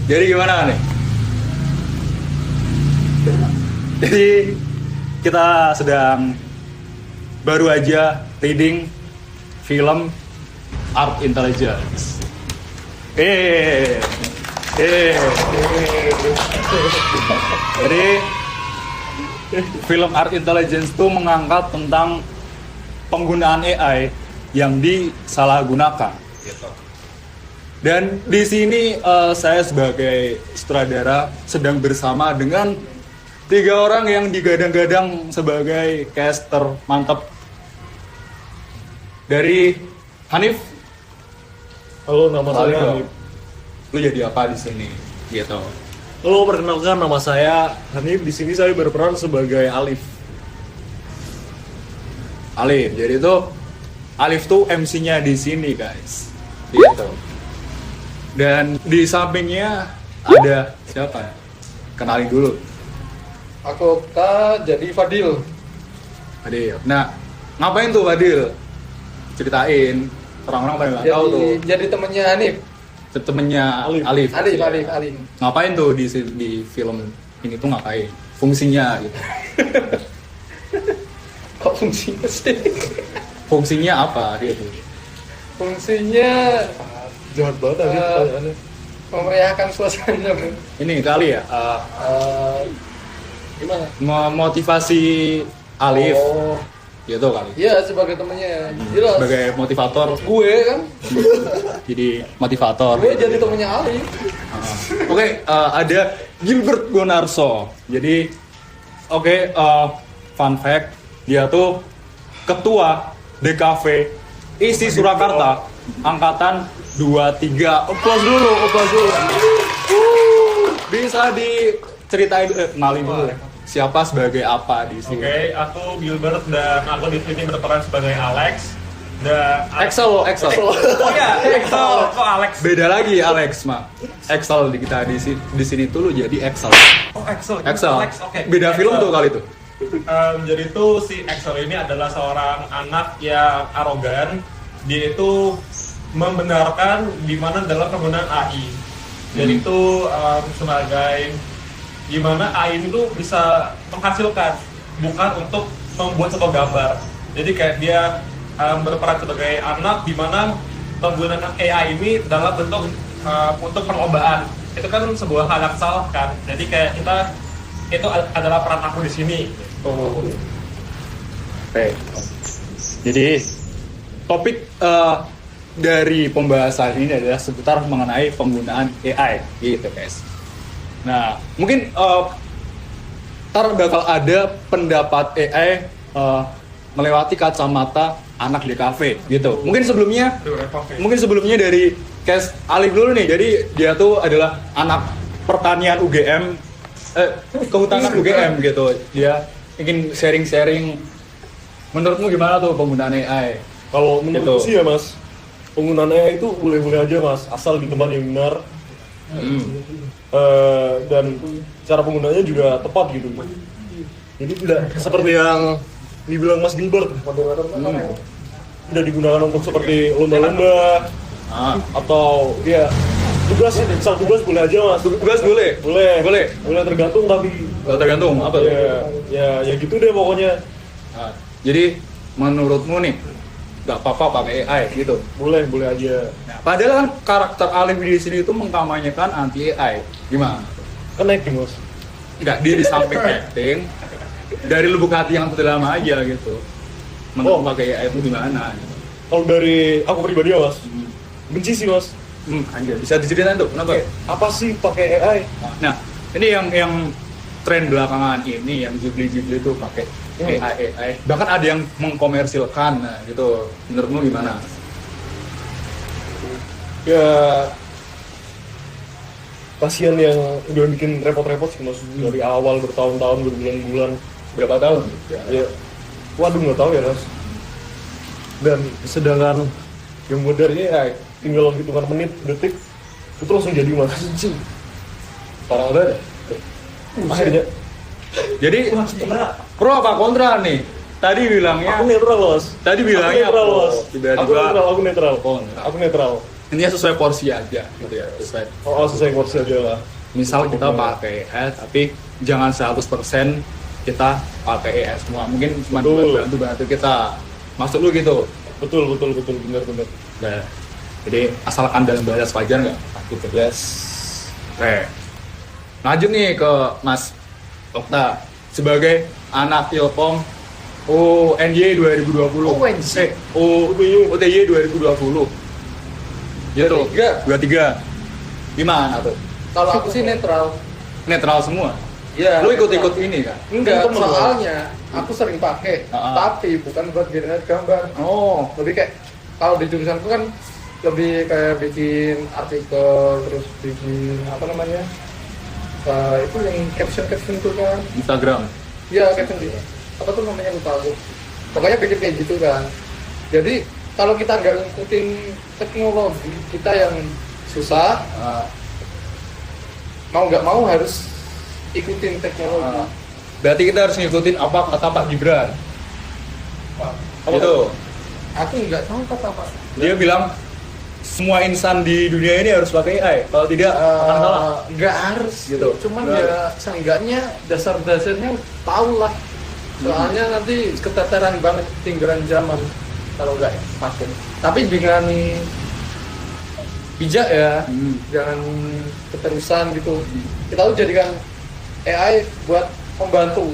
Jadi gimana nih? Jadi kita sedang baru aja reading film Art Intelligence. Jadi film Art Intelligence itu mengangkat tentang penggunaan AI yang disalahgunakan. Dan di sini saya sebagai sutradara sedang bersama dengan 3 orang yang digadang-gadang sebagai caster mantap. Dari Hanif. Halo, nama saya Hanif. Lu jadi apa di sini? Gitu. Halo, perkenalkan nama saya Hanif. Di sini saya berperan sebagai Alif. Alif. Jadi itu Alif tuh MC-nya di sini, guys. Gitu. Dan di sampingnya ada siapa? Kenalin dulu. Aku jadi Fadil. Fadil. Nah, ngapain tuh Fadil? Ceritain. Orang-orang pada nggak tahu tuh. Jadi temennya Hanif. Temennya Alif. Alif. Ngapain tuh di film ini tuh ngapain? Fungsinya gitu. Kok fungsinya sih? Fungsinya apa dia tuh? Fungsinya Jahat banget tadi pertanyaannya. memeriahkan suasana. Ini kali ya Gimana? memotivasi Alif. Oh, Gitu kali. iya sebagai temennya. Jelas. Sebagai motivator. Gue kan, Jadi motivator. gue jadi temennya Alif. Oke, ada Gilbert Gonarso. Jadi, fun fact, dia tuh ketua DKV ISI Surakarta angkatan 23. Applause dulu. Bisa diceritain kenalin dulu. Siapa sebagai apa di sini? Oke, aku Gilbert dan aku di sini berperan sebagai Alex. Dan Excel. Oh iya, Excel. Kok Alex? Beda lagi Alex, Mak. Excel di kita di sini tuh lu jadi Excel. Oh, Excel. Excel. Alex, oke. Beda film Excel. tuh kali tuh. Jadi tuh si Excel ini adalah seorang anak yang arogan. Dia itu membenarkan di mana dalam penggunaan AI. Jadi itu sebagai gimana AI itu bisa menghasilkan, bukan untuk membuat satu gambar. Jadi kayak dia berperan sebagai anak di mana penggunaan AI ini dalam bentuk untuk perlombaan. Itu kan sebuah hal yang salah kan. Jadi kayak itu adalah peran aku di sini. Oke. Jadi topik dari pembahasan ini adalah seputar mengenai penggunaan AI gitu guys. Nah mungkin ntar bakal ada pendapat AI melewati kacamata anak di kafe gitu. Mungkin sebelumnya dari case Alif dulu nih. Jadi dia tuh adalah anak pertanian UGM, kehutanan UGM gitu. Dia ingin sharing. Menurutmu gimana tuh penggunaan AI? Kalau menurut Gitu. sih ya Mas, penggunaan AI itu boleh-boleh aja Mas, asal di tempat yang benar. Dan cara penggunaannya juga tepat gitu. Jadi tidak seperti yang dibilang Mas Gilbert, tidak digunakan untuk seperti lomba-lomba atau ya tugas boleh aja Mas. Tugas boleh? Boleh tergantung tapi Tergantung apa tuh? ya gitu deh pokoknya. Nah, jadi menurutmu nih nggak apa-apa pakai AI gitu? Boleh aja. Nah, padahal kan karakter Alif di sini itu mengkampanyekan anti AI. Gimana? Kan acting Mas. Nggak, dia di samping acting dari lubuk hati yang terdalam aja gitu. Menurut pakai AI itu gimana? Gitu. Kalau dari aku pribadi ya Mas, benci sih Mas. Anjir, bisa diceritain tuh kenapa? Apa sih pakai AI? Nah, ini yang tren belakangan ini yang Ghibli itu pakai AI. Bahkan ada yang mengkomersilkan, nah, gitu. Menurutmu gimana? Ya kasihan yang udah bikin repot-repot sih Mas, dari awal bertahun-tahun, berbulan-bulan. Berapa tahun? Ya, waduh nggak tahu ya Mas. Dan sedangkan yang modernnya ya tinggal hitungan menit, detik itu langsung jadi Mas. Parah banget. Akhirnya Jadi pro apa kontra nih? Tadi bilangnya aku netral Mas. Tadi bilangnya aku netral apa? Mas. Tiba-tiba Aku netral. kontra. Aku netral. Intinya sesuai porsi aja gitu ya, sesuai. Sesuai porsi aja lah. Misal kita pakai AI tapi jangan 100% kita pakai AI semua. Mungkin cuma Betul. bantu kita. Maksud lu gitu. Betul, benar. Nah, jadi asalkan dalam batas wajar nggak gitu. Yes. Oke. Lanjut nih ke Mas Okta sebagai anak Ilkom UNY 2020. UNY. UTY 2020. Gitu. 23. Gimana tuh? Kalau aku sih netral. Netral semua. Iya. Lu ikut-ikut ini kan? Enggak, Temen lo. soalnya aku sering pakai, tapi bukan buat generate gambar. Oh, Lebih kayak kalau di jurusanku kan lebih kayak bikin artikel, terus bikin apa namanya? Itu yang caption itu kan. Instagram. Iya, caption gitu. Apa tuh namanya lupa aku. Pokoknya bikin kayak gitu kan. Jadi kalau kita nggak ngikutin teknologi kita yang susah, mau nggak mau harus ikutin teknologi. Berarti kita harus ngikutin apa kata Pak Gibran. Itu. Aku nggak tahu kata apa. Dia bilang semua insan di dunia ini harus pakai AI. Kalau tidak akan salah. Nggak harus Gitu. Cuman Nggak ya seenggaknya dasar-dasarnya tahu lah. Soalnya nanti keteteran banget tinggalan zaman kalau nggak pakai. Tapi dengan bijak ya, jangan keterusan gitu. Kita tuh jadikan AI buat membantu.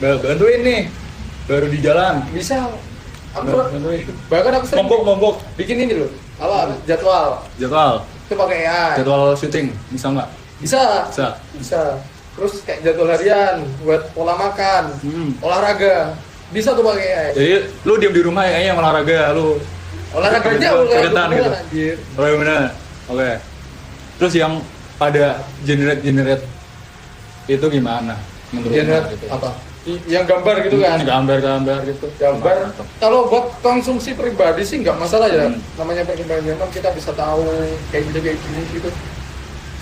Bantuin nih. Baru di jalan. Bisa. Aku Bantuin. bahkan aku sering Mongkok. bikin ini loh. Apa jadwal Jadwal. itu pakai AI. Jadwal syuting. Bisa nggak? Bisa. Bisa. Bisa. Terus kayak jadwal harian buat pola makan, olahraga. Bisa tuh pakai AI. Jadi lu diam di rumah ya yang olahraga lu. Olahraganya Keringetan gitu. anjir. Oh iya bener. Oke. Terus yang pada generate itu gimana? Menurut Generate gitu. apa? Yang gambar gitu kan. Gambar gitu. Gambar. Kalau buat konsumsi pribadi sih nggak masalah ya. Namanya pribadi memang kita bisa tahu kayak gini gitu.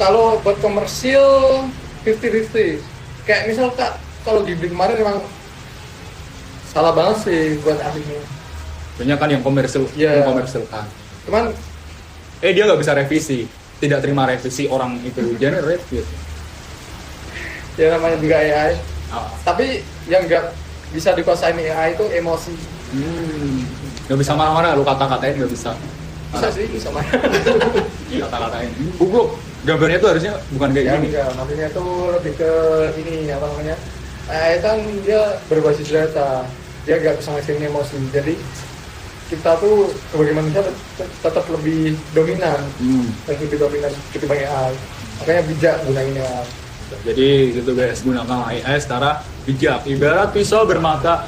Kalau buat komersil 50-50. Kayak misal Kak, kalau Ghibli kemarin memang salah banget sih buat anime. Banyak kan yang komersil, Iya. yang komersil kan. Cuman Dia nggak bisa revisi, tidak terima revisi orang itu generate gitu. ya namanya juga AI. Ah. Tapi yang nggak bisa dikuasain AI itu emosi. Nggak bisa marah-marah, lu kata-katain nggak bisa. Bisa sih, bisa mah. Kata-katain. Goblok. Gambarnya tuh harusnya bukan kayak Ya, gini. enggak, maksudnya itu lebih ke ini apa namanya? AI kan dia berbasis data, dia nggak bisa ngasihin emosi. Jadi kita tuh sebagai manusia tetap lebih dominan, lebih dominan ketimbang AI. Makanya bijak gunain AI. Jadi gitu guys, gunakan AI secara bijak. Ibarat pisau bermata.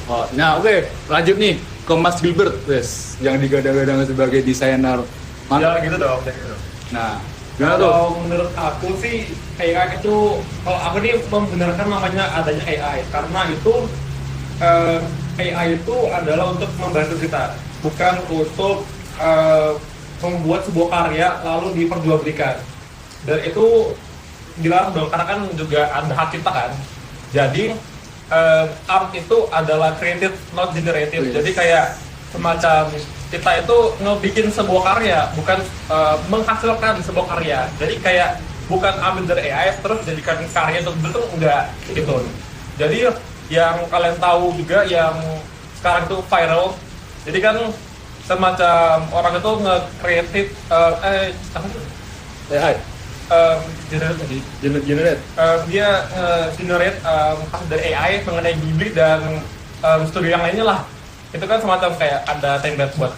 Oh, nah oke, lanjut nih ke Mas Gilbert, guys, yang digadang-gadang sebagai desainer. Ya gitu dong. Nah, gimana tuh? Kalau menurut aku sih AI itu, kalau aku nih membenarkan namanya adanya AI karena itu AI itu adalah untuk membantu kita, bukan untuk membuat sebuah karya lalu diperjualbelikan. Dan itu dilarang dong, karena kan juga ada hak cipta kan. Jadi art itu adalah creative, not generative. Jadi kayak semacam kita itu ngebikin sebuah karya, bukan menghasilkan sebuah karya. Jadi kayak bukan ambil dari AI terus jadikan karya itu betul, enggak gitu. Jadi yang kalian tahu juga yang sekarang itu viral, jadi kan semacam orang itu nge-creative AI. Generate. Dia generate dari AI mengenai Ghibli dan studio yang lainnya lah. Itu kan semacam kayak ada template buat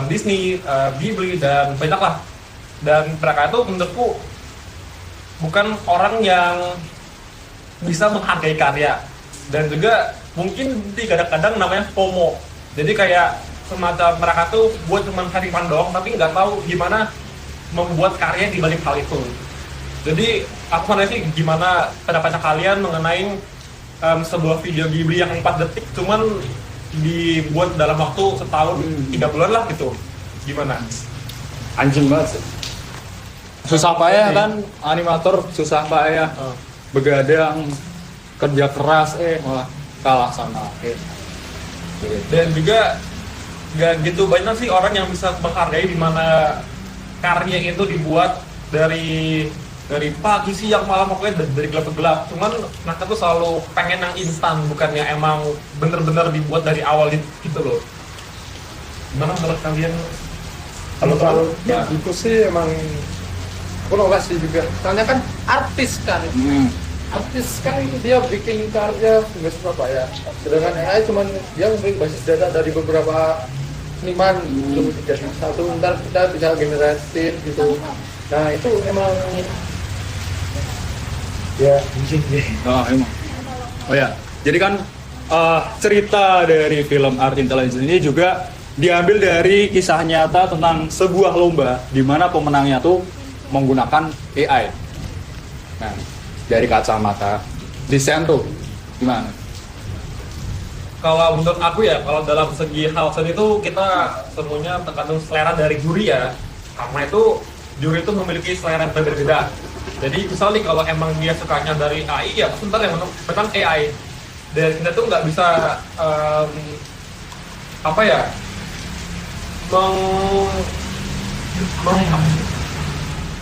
Disney, Ghibli dan banyak lah. Dan mereka itu menurutku bukan orang yang bisa menghargai karya, dan juga mungkin kadang-kadang namanya FOMO. Jadi kayak semacam mereka tuh buat cuma cari doang, tapi nggak tahu gimana membuat karya di balik hal itu. Jadi aku mana sih gimana pendapatnya kalian mengenai sebuah video Ghibli yang 4 detik cuman dibuat dalam waktu setahun 3 bulan lah gitu, gimana? Anjing banget sih. Susah payah kan, animator susah payah, begadang, kerja keras, malah kalah sama. Dan juga nggak gitu banyak sih orang yang bisa menghargai di mana karya itu dibuat dari pagi siang malam, pokoknya dari gelap ke gelap. Cuman mereka tuh selalu pengen yang instan, bukannya emang bener-bener dibuat dari awal gitu loh. Gimana menurut kalian? Kalau itu sih emang aku nolak sih juga. Soalnya kan artis kan. Artis kan dia bikin karya tugas Surabaya. Sedangkan AI cuman dia memberi basis data dari beberapa seniman belum jadi satu, ntar kita bisa generatif gitu. Nah itu emang ya Oh, emang. Oh ya, jadi kan cerita dari film Art Intelligence ini juga diambil dari kisah nyata tentang sebuah lomba di mana pemenangnya tuh menggunakan AI. Nah, dari kacamata desain tuh gimana? Kalau menurut aku ya, kalau dalam segi hal seni itu kita semuanya tergantung selera dari juri ya. Karena itu juri itu memiliki selera yang berbeda. Jadi misalnya kalau emang dia sukanya dari AI ya sebentar yang menang AI. Dan kita tuh nggak bisa apa ya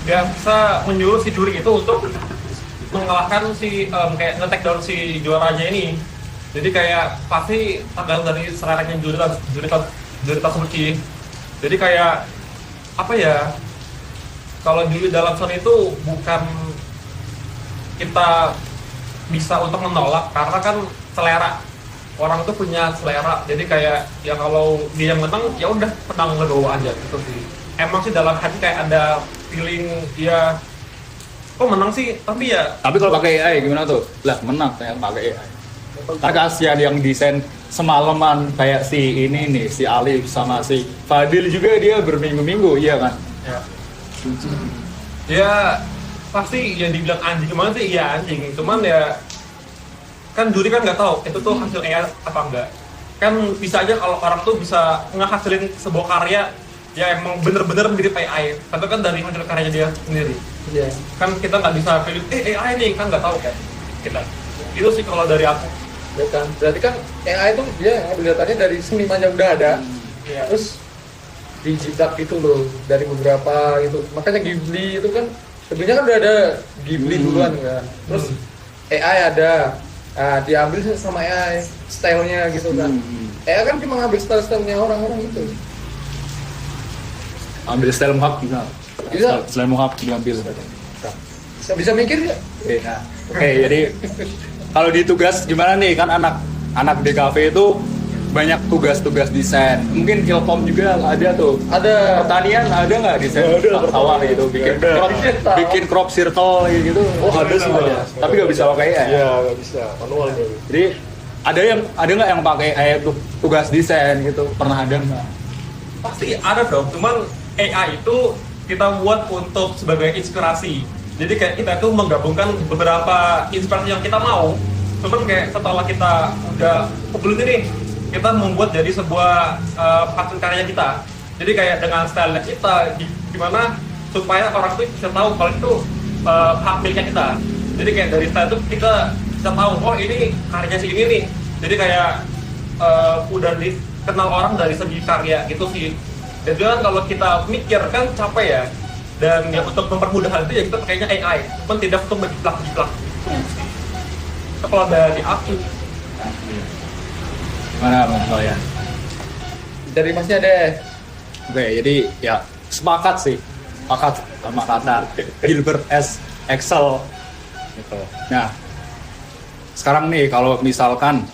dia bisa menyuruh si juri itu untuk mengalahkan si kayak nge-take down si juaranya ini. Jadi kayak pasti tergantung dari seleranya juri tersebut sih. Jadi kayak apa ya, kalau juri dalam seni itu bukan kita bisa untuk menolak, karena kan selera orang tuh punya selera. Jadi kayak ya kalau dia yang menang ya udah menang legowo aja gitu sih. Emang sih dalam hati kayak ada feeling ya kok menang sih, tapi ya Tapi kalau pakai AI gimana tuh? Lah menang kayak pakai AI. Kasihan yang desain semalaman kayak si ini nih, si Alif sama si Fadil juga dia berminggu-minggu, iya kan? ya pasti yang dibilang anjing gimana sih, ya anjing. Cuman ya kan juri kan nggak tahu itu tuh hasil AI apa enggak. Kan bisa aja kalau orang tuh bisa ngehasilin sebuah karya ya emang bener-bener mirip AI, tapi kan dari hasil karyanya dia sendiri. iya. Kan kita nggak bisa pilih AI nih, kan nggak tahu kan kita. Itu sih kalau dari aku. Ya kan? Berarti kan AI itu dia ngambil datanya dari seniman yang udah ada, terus dijitak gitu loh dari beberapa itu. Makanya Ghibli itu kan sebenarnya kan udah ada Ghibli duluan kan. Terus AI ada, nah, diambil sama AI stylenya gitu kan. AI kan cuma ngambil style-stylenya orang-orang itu. Ambil style Mohawk bisa. Bisa. Style Mohawk diambil. Bisa mikir ya? Oke, jadi kalau di tugas gimana nih, kan anak DKV itu banyak tugas-tugas desain. Mungkin Ilkom juga ada tuh. Ada. Pertanian ada nggak desain Ada. sawah gitu, bikin crop circle gitu. Oh, ada sih, ada. Tapi nggak bisa pakai AI. Iya, nggak bisa, manual dulu. Jadi ada nggak yang pakai AI tuh tugas desain gitu? Pernah ada nggak? Pasti ada dong, cuman AI itu kita buat untuk sebagai inspirasi. Jadi kayak kita tuh menggabungkan beberapa inspirasi yang kita mau. Cuman kayak setelah kita udah kebeli nih, kita membuat jadi sebuah hasil karya kita. Jadi kayak dengan style kita, gimana supaya orang tuh bisa tahu kalau itu hak miliknya kita. Jadi kayak dari style itu kita bisa tahu, oh ini karyanya si ini nih. Jadi kayak udah dikenal orang dari segi karya gitu sih. Dan juga kan kalau kita mikir kan capek ya. Dan ya untuk mempermudah hal itu ya kita pakainya AI, cuman tidak untuk menjiplak-jiplak. Itu kalau dari aku. Mana Mas ya? Dari masnya deh. Oke, jadi ya sepakat sama kata Gilbert S. Excel gitu. Nah, sekarang nih kalau misalkan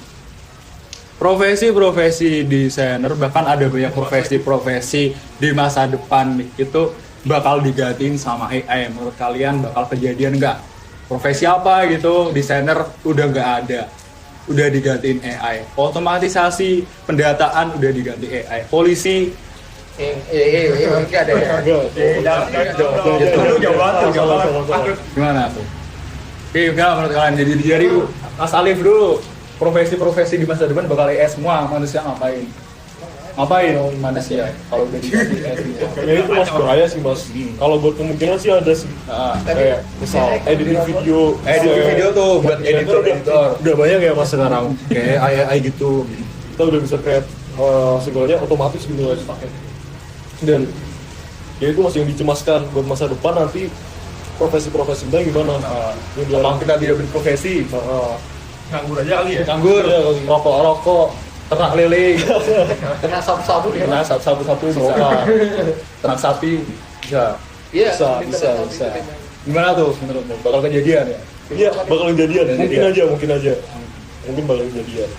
profesi-profesi desainer, bahkan ada banyak profesi-profesi di masa depan nih, itu bakal digantiin sama AI. Menurut kalian bakal kejadian nggak? Profesi apa gitu, desainer udah nggak ada, udah digantiin AI. Otomatisasi pendataan udah diganti AI. Polisi Enggak ada ya. gimana tuh? Oke, gimana menurut kalian? Jadi Mas Alif dulu, profesi-profesi di masa depan bakal AI semua, manusia ngapain manusia kalau udah diganti AI? Kayaknya itu mas bahaya sih mas. Kalau buat kemungkinan sih ada sih. Kayak misal editing video tuh buat editor. udah banyak ya mas sekarang. Kayak AI gitu. Kita udah bisa create segalanya otomatis gitu guys. Dan ya itu masih yang dicemaskan buat masa depan nanti profesi-profesi kita gimana. Kalau kita tidak berprofesi, Nganggur aja kali ya. nganggur, Iya, kali. rokok, ternak lele, Kena sapu-sapu dia. ternak sapu-sapu bisa, ternak sapi bisa. Iya, Bisa. Gimana tuh menurutmu? Bakal kejadian ya? Iya, bakal kejadian. Kejadian. Mungkin aja. Mungkin bakal kejadian.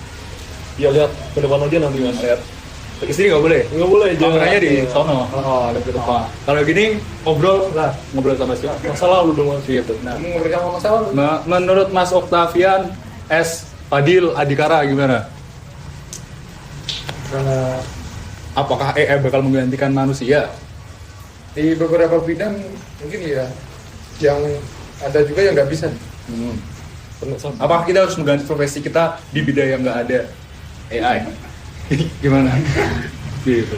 Ya lihat ke depan aja nanti mas. Lihat. Ke sini nggak boleh? Nggak boleh, Kameranya di Iya. sono. Oh, lebih depan. Kalau gini ngobrol lah, ngobrol sama siapa? Masa lalu dong mas. Gitu. Nah, Memberikan masalah. menurut Mas Octavian S. Fadil Adikara gimana? Apakah AI bakal menggantikan manusia? Di beberapa bidang mungkin ya, yang ada juga yang nggak bisa. Apakah kita harus mengganti profesi kita di bidang yang nggak ada AI? Gimana? Gitu.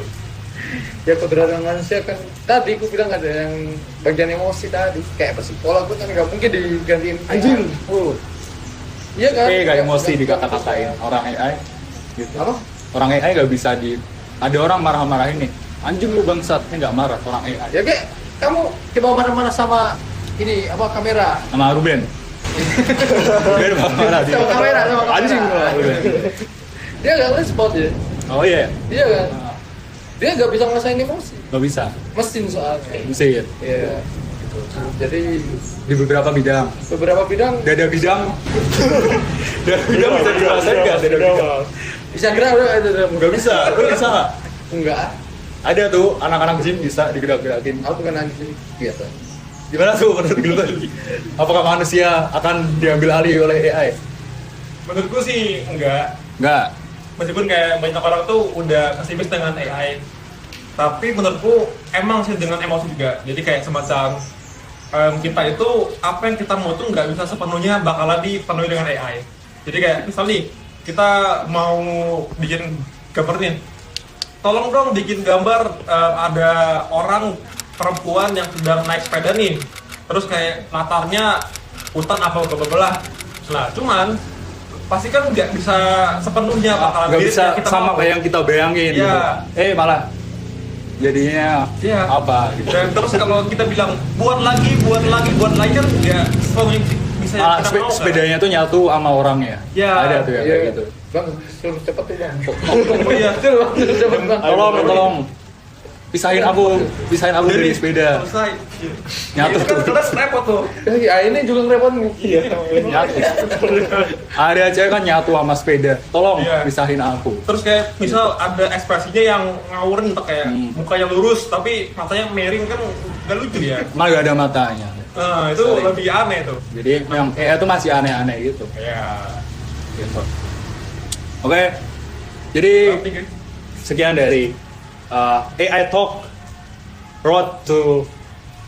Ya keberadaan manusia kan tadi aku bilang ada yang bagian emosi tadi kayak psikolog kan nggak mungkin digantiin Anjing. iya kan Kayak emosi dikata-katain orang AI. Gitu. apa Orang AI nggak bisa ada orang marah-marah ini. Anjing lu bangsatnya nggak marah orang AI. ya kayak kamu coba mana-mana sama ini apa kamera Sama Ruben. Ruben marah-marah dia. sama kamera Anjing lu, Ruben. dia nggak respon ya Oh iya, iya kan dia nggak bisa ngerasain emosi nggak bisa. mesin soalnya Bisa ya. iya jadi Di beberapa bidang. beberapa bidang Dada bidang. Dada bidang bisa dirasain nggak? Dada bidang. bisa gerak udah ada Nggak bisa. Lu bisa nggak? enggak Ada tuh anak-anak gym bisa digerak-gerakin. aku bukan anjing biasa Gimana tuh menurut lu tadi? Apakah manusia akan diambil alih oleh AI? Menurutku sih enggak. Nggak. Meskipun kayak banyak orang tuh udah pesimis dengan AI, tapi menurutku emang sih dengan emosi juga. Jadi kayak semacam kita itu apa yang kita mau tuh nggak bisa sepenuhnya bakalan dipenuhi dengan AI. Jadi kayak misal nih kita mau bikin gambar nih, tolong dong bikin gambar ada orang perempuan yang sedang naik sepeda nih, terus kayak latarnya hutan apa belah. Nah cuman pasti kan nggak bisa sepenuhnya bakalan Nggak mirip bisa yang kita sama mau. kayak yang kita bayangin. Iya. Gitu. Malah jadinya Iya. apa? Gitu. Dan terus kalau kita bilang buat lagi kan nggak sepenuhnya bisa Malah kita mau kan? sepedanya tuh nyatu sama orangnya. Iya. Ada tuh ya kayak gitu. bang suruh cepet tuh bang Oh iya. suruh cepet bang Tolong. Pisahin aku dari sepeda. Selesai. Nyatu. Itu kan terus repot tuh. ya ini juga ngerepot nih Iya. Nyatu. Ada cewek kan nyatu sama sepeda. Tolong Iya. pisahin aku. Terus kayak misal ada ekspresinya yang ngawurin tuh kayak mukanya lurus tapi matanya miring kan nggak lucu ya. Malah gak ada matanya. Nah itu lebih aneh tuh. Jadi memang AI itu masih aneh-aneh gitu. Ya. Gitu. Oke. Jadi sekian dari AI Talk Road to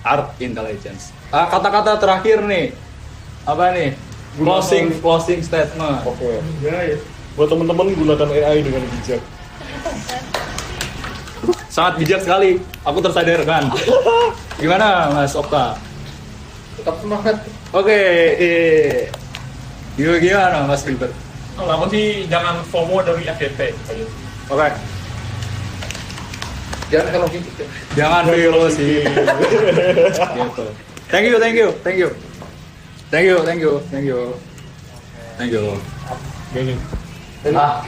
Art Intelligence. Kata-kata terakhir nih, apa nih? Closing statement. Oke. ya Buat teman-teman gunakan AI dengan bijak. Sangat bijak sekali. Aku tersadarkan. Gimana Mas Okta? tetap semangat Oke. Gimana Mas Gilbert? Kalau aku sih jangan FOMO dari FYP. Oke. jangan kalau gitu Jangan dulu sih. Gitu. Thank you. Gini. Ah.